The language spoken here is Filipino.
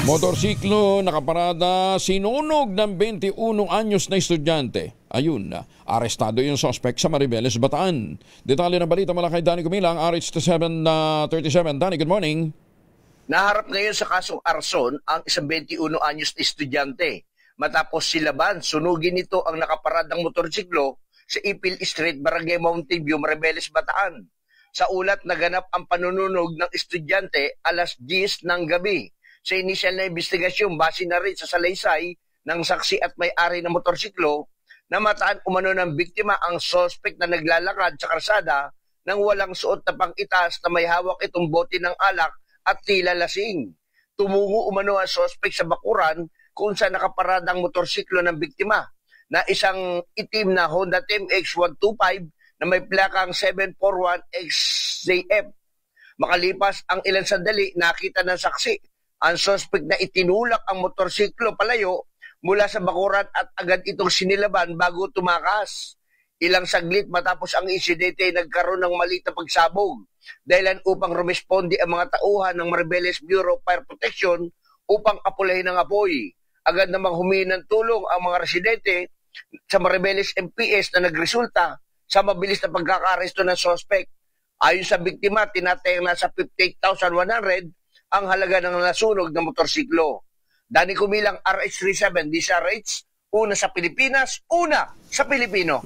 Motorsiklo nakaparada, sinunog ng 21 anyos na estudyante. Ayun, arestado yung suspect sa Maribeles, Bataan. Detalye ng balita mula kay Danny Gumilang, RH737. Danny, good morning. Naharap ngayon sa kasong arson ang isang 21 anyos na estudyante. Matapos silaban, sunugin nito ang nakaparadang motorsiklo sa Ipil Street, Barangay Mountain View, Maribeles, Bataan. Sa ulat, naganap ang panununog ng estudyante alas 10 ng gabi. Sa inisyal na investigasyon, base na rin sa salaysay ng saksi at may-ari ng motorsiklo, namataan umano ng biktima ang suspect na naglalakad sa karsada nang walang suot na pang-itas na may hawak itong bote ng alak at tila lasing. Tumungo umano ang suspect sa bakuran kung saan nakaparadang motorsiklo ng biktima na isang itim na Honda TMX 125 na may plakang 741XJF. Makalipas ang ilang sandali, nakita ng saksi ang suspect na itinulak ang motorsiklo palayo mula sa bakuran at agad itong sinilaban bago tumakas. Ilang saglit matapos ang insidente, nagkaroon ng maliit na pagsabog dahilan upang rumesponde ang mga tauhan ng Maribeles Bureau of Fire Protection upang apulahin ang apoy. Agad namang humingi ng tulong ang mga residente sa Maribeles MPS na nagresulta sa mabilis na pagkakaresto ng suspect. Ayon sa biktima, tinatayang nasa 58,100 ang halaga ng nasunog ng motorsiklo. Danny Gumilang, RH37, DZRH, una sa Pilipinas, una sa Pilipino.